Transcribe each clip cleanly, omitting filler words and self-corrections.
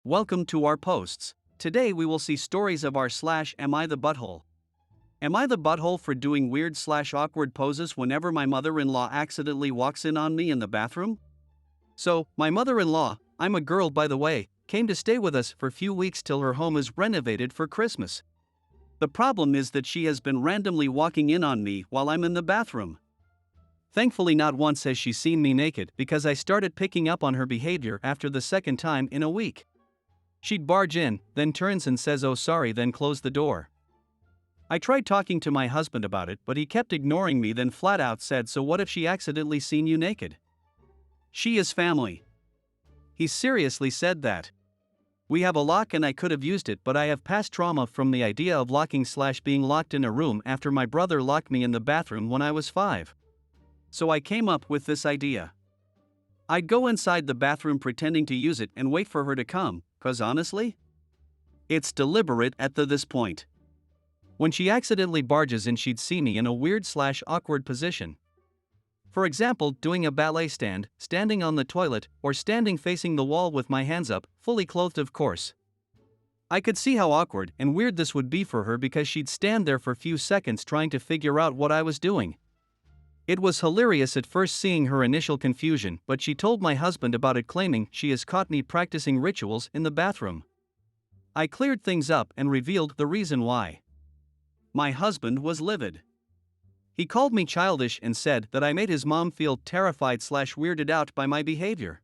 Welcome to our posts. Today we will see stories of our am I the butthole? Am I the butthole for doing weird awkward poses whenever my mother-in-law accidentally walks in on me in the bathroom? So, my mother-in-law, I'm a girl by the way, came to stay with us for a few weeks till her home is renovated for Christmas. The problem is that she has been randomly walking in on me while I'm in the bathroom. Thankfully not once has she seen me naked because I started picking up on her behavior after the second time in a week. She'd barge in, then turns and says oh sorry, then close the door. I tried talking to my husband about it, but he kept ignoring me, then flat out said so what if she accidentally seen you naked? She is family. He seriously said that. We have a lock and I could have used it, but I have past trauma from the idea of being locked in a room after my brother locked me in the bathroom when I was 5. So I came up with this idea. I'd go inside the bathroom pretending to use it and wait for her to come, cause honestly, it's deliberate at this point. When she accidentally barges in, she'd see me in a weird awkward position. For example, doing a ballet stand, standing on the toilet, or standing facing the wall with my hands up, fully clothed of course. I could see how awkward and weird this would be for her because she'd stand there for a few seconds trying to figure out what I was doing. It was hilarious at first seeing her initial confusion, but she told my husband about it, claiming she has caught me practicing rituals in the bathroom. I cleared things up and revealed the reason why. My husband was livid. He called me childish and said that I made his mom feel terrified weirded out by my behavior.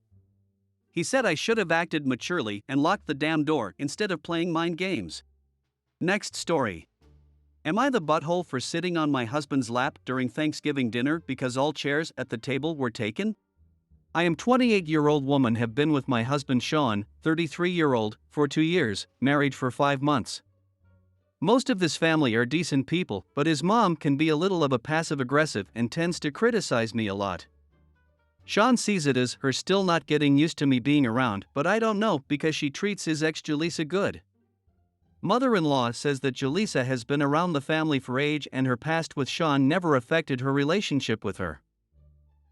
He said I should have acted maturely and locked the damn door instead of playing mind games. Next story. Am I the butthole for sitting on my husband's lap during Thanksgiving dinner because all chairs at the table were taken? I am 28-year-old woman, have been with my husband Sean, 33-year-old, for 2 years, married for 5 months. Most of this family are decent people, but his mom can be a little of a passive-aggressive and tends to criticize me a lot. Sean sees it as her still not getting used to me being around, but I don't know because she treats his ex Jaleesa good. Mother-in-law says that Jaleesa has been around the family for age and her past with Sean never affected her relationship with her.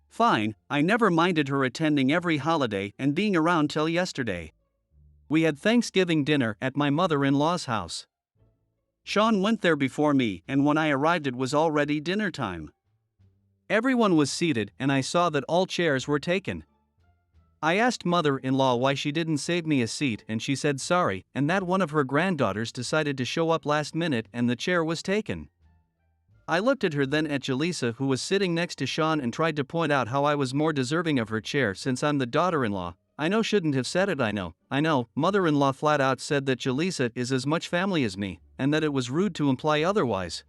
Fine, I never minded her attending every holiday and being around till yesterday. We had Thanksgiving dinner at my mother-in-law's house. Sean went there before me, and when I arrived it was already dinner time. Everyone was seated and I saw that all chairs were taken. I asked mother-in-law why she didn't save me a seat, and she said sorry, and that one of her granddaughters decided to show up last minute and the chair was taken. I looked at her, then at Jaleesa, who was sitting next to Sean, and tried to point out how I was more deserving of her chair since I'm the daughter-in-law. I know, shouldn't have said it, I know. Mother-in-law flat out said that Jaleesa is as much family as me, and that it was rude to imply otherwise.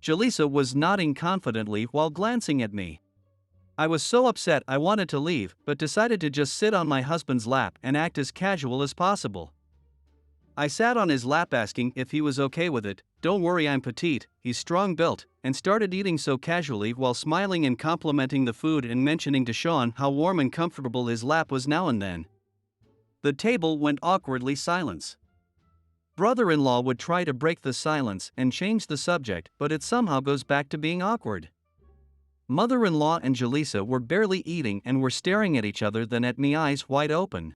Jaleesa was nodding confidently while glancing at me. I was so upset I wanted to leave, but decided to just sit on my husband's lap and act as casual as possible. I sat on his lap asking if he was okay with it. Don't worry, I'm petite, he's strong built, and started eating so casually while smiling and complimenting the food and mentioning to Sean how warm and comfortable his lap was now and then. The table went awkwardly silent. Brother-in-law would try to break the silence and change the subject, but it somehow goes back to being awkward. Mother-in-law and Jaleesa were barely eating and were staring at each other, then at me, eyes wide open.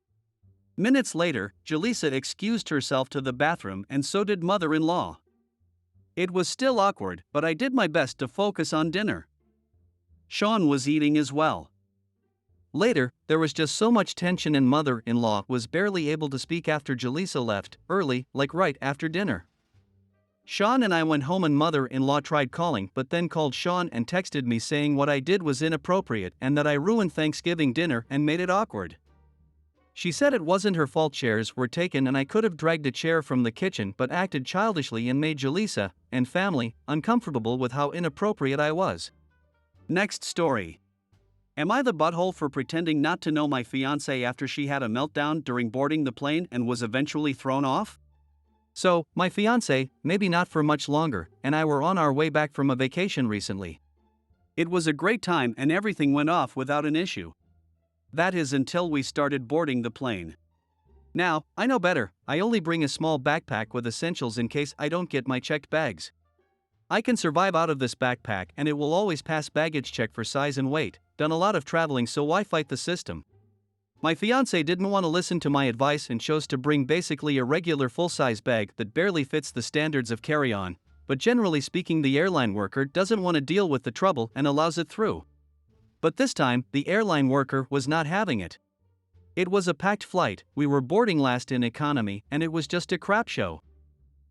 Minutes later, Jaleesa excused herself to the bathroom and so did mother-in-law. It was still awkward, but I did my best to focus on dinner. Sean was eating as well. Later, there was just so much tension and mother-in-law was barely able to speak after Jaleesa left, early, like right after dinner. Sean and I went home and mother-in-law tried calling, but then called Sean and texted me saying what I did was inappropriate and that I ruined Thanksgiving dinner and made it awkward. She said it wasn't her fault, chairs were taken and I could have dragged a chair from the kitchen, but acted childishly and made Jaleesa and family uncomfortable with how inappropriate I was. Next story. Am I the butthole for pretending not to know my fiancé after she had a meltdown during boarding the plane and was eventually thrown off? So, my fiancé, maybe not for much longer, and I were on our way back from a vacation recently. It was a great time and everything went off without an issue. That is until we started boarding the plane. Now, I know better, I only bring a small backpack with essentials in case I don't get my checked bags. I can survive out of this backpack and it will always pass baggage check for size and weight, done a lot of traveling so why fight the system? My fiancé didn't want to listen to my advice and chose to bring basically a regular full-size bag that barely fits the standards of carry-on, but generally speaking the airline worker doesn't want to deal with the trouble and allows it through. But this time, the airline worker was not having it. It was a packed flight, we were boarding last in economy, and it was just a crap show.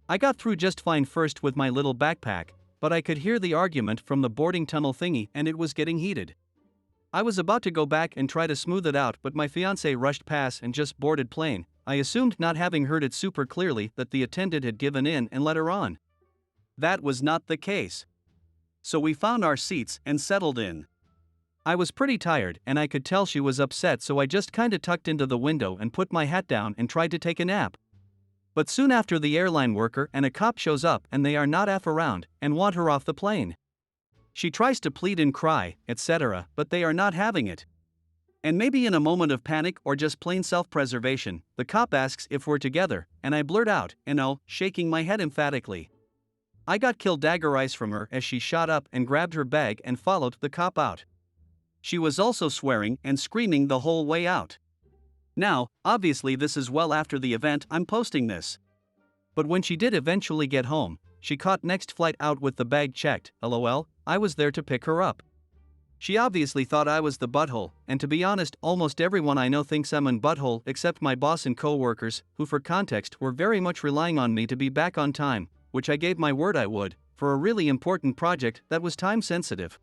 I got through just fine first with my little backpack, but I could hear the argument from the boarding tunnel thingy and it was getting heated. I was about to go back and try to smooth it out, but my fiancé rushed past and just boarded plain. I assumed, not having heard it super clearly, that the attendant had given in and let her on. That was not the case. So we found our seats and settled in. I was pretty tired and I could tell she was upset, so I just kinda tucked into the window and put my hat down and tried to take a nap. But soon after, the airline worker and a cop shows up and they are not around and want her off the plane. She tries to plead and cry, etc., but they are not having it. And maybe in a moment of panic or just plain self-preservation, the cop asks if we're together, and I blurt out, "No," shaking my head emphatically. I got kill dagger eyes from her as she shot up and grabbed her bag and followed the cop out. She was also swearing and screaming the whole way out. Now, obviously this is well after the event I'm posting this. But when she did eventually get home, she caught next flight out with the bag checked. LOL, I was there to pick her up. She obviously thought I was the butthole, and to be honest, almost everyone I know thinks I'm an butthole except my boss and co-workers, who for context were very much relying on me to be back on time, which I gave my word I would, for a really important project that was time sensitive.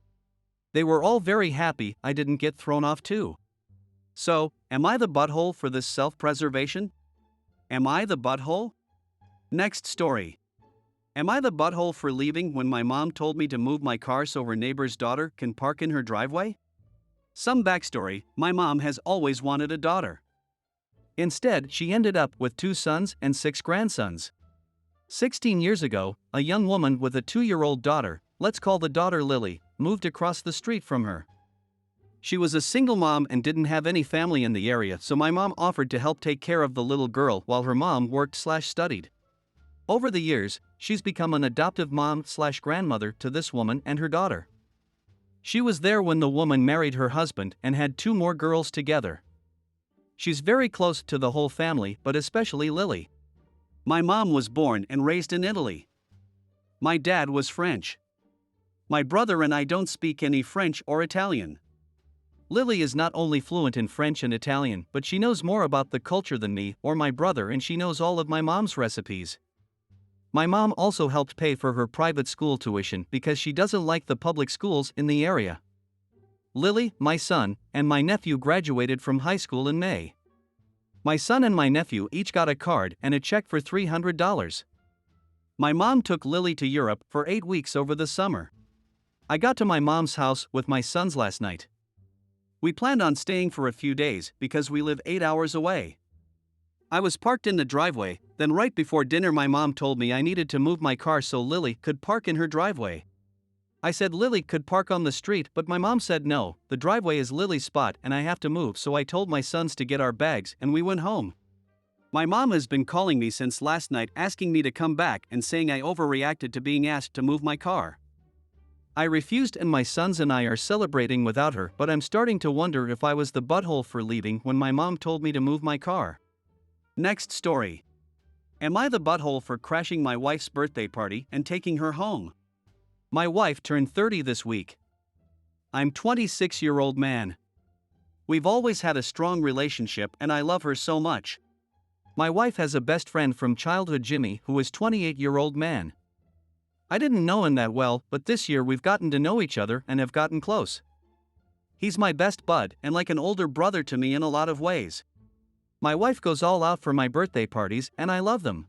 They were all very happy I didn't get thrown off too. So, am I the butthole for this self-preservation? Am I the butthole? Next story. Am I the butthole for leaving when my mom told me to move my car so her neighbor's daughter can park in her driveway? Some backstory: my mom has always wanted a daughter. Instead, she ended up with 2 sons and 6 grandsons. 16 years ago, a young woman with a 2-year-old daughter, let's call the daughter Lily, moved across the street from her. She was a single mom and didn't have any family in the area, so my mom offered to help take care of the little girl while her mom worked/studied. Over the years, she's become an adoptive mom/grandmother to this woman and her daughter. She was there when the woman married her husband and had 2 more girls together. She's very close to the whole family, but especially Lily. My mom was born and raised in Italy. My dad was French. My brother and I don't speak any French or Italian. Lily is not only fluent in French and Italian, but she knows more about the culture than me or my brother, and she knows all of my mom's recipes. My mom also helped pay for her private school tuition because she doesn't like the public schools in the area. Lily, my son, and my nephew graduated from high school in May. My son and my nephew each got a card and a check for $300. My mom took Lily to Europe for 8 weeks over the summer. I got to my mom's house with my sons last night. We planned on staying for a few days because we live 8 hours away. I was parked in the driveway, then right before dinner my mom told me I needed to move my car so Lily could park in her driveway. I said Lily could park on the street, but my mom said no, the driveway is Lily's spot and I have to move, so I told my sons to get our bags and we went home. My mom has been calling me since last night asking me to come back and saying I overreacted to being asked to move my car. I refused and my sons and I are celebrating without her, but I'm starting to wonder if I was the butthole for leaving when my mom told me to move my car. Next story. Am I the butthole for crashing my wife's birthday party and taking her home? My wife turned 30 this week. I'm 26-year-old man. We've always had a strong relationship and I love her so much. My wife has a best friend from childhood, Jimmy, who is 28-year-old man. I didn't know him that well, but this year we've gotten to know each other and have gotten close. He's my best bud and like an older brother to me in a lot of ways. My wife goes all out for my birthday parties and I love them.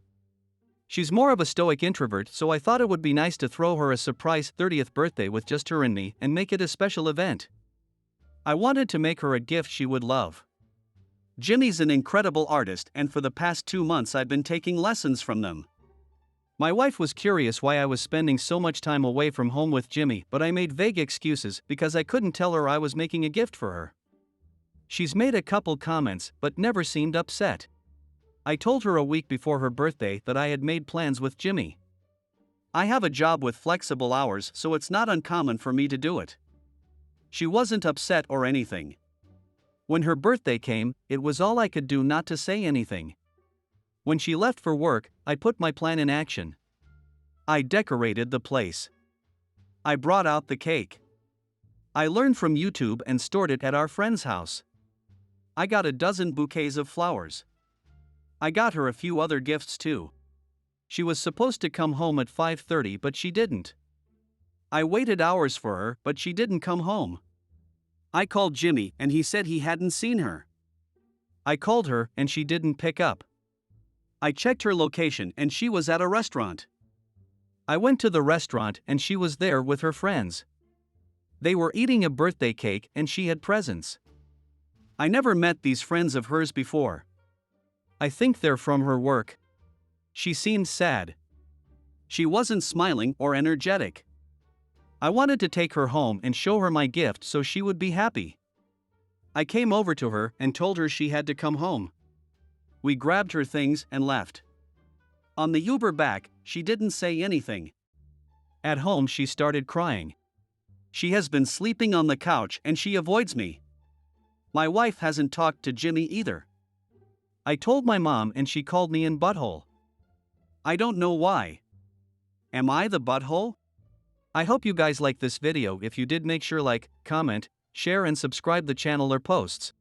She's more of a stoic introvert, so I thought it would be nice to throw her a surprise 30th birthday with just her and me and make it a special event. I wanted to make her a gift she would love. Jimmy's an incredible artist and for the past 2 months I've been taking lessons from them. My wife was curious why I was spending so much time away from home with Jimmy, but I made vague excuses because I couldn't tell her I was making a gift for her. She's made a couple comments but never seemed upset. I told her a week before her birthday that I had made plans with Jimmy. I have a job with flexible hours, so it's not uncommon for me to do it. She wasn't upset or anything. When her birthday came, it was all I could do not to say anything. When she left for work, I put my plan in action. I decorated the place. I brought out the cake. I learned from YouTube and stored it at our friend's house. I got a dozen bouquets of flowers. I got her a few other gifts too. She was supposed to come home at 5:30 but she didn't. I waited hours for her but she didn't come home. I called Jimmy and he said he hadn't seen her. I called her and she didn't pick up. I checked her location and she was at a restaurant. I went to the restaurant and she was there with her friends. They were eating a birthday cake and she had presents. I never met these friends of hers before. I think they're from her work. She seemed sad. She wasn't smiling or energetic. I wanted to take her home and show her my gift so she would be happy. I came over to her and told her she had to come home. We grabbed her things and left. On the Uber back, she didn't say anything. At home, she started crying. She has been sleeping on the couch and she avoids me. My wife hasn't talked to Jimmy either. I told my mom and she called me in butthole. I don't know why. Am I the butthole? I hope you guys like this video. If you did, make sure like, comment, share and subscribe the channel or posts.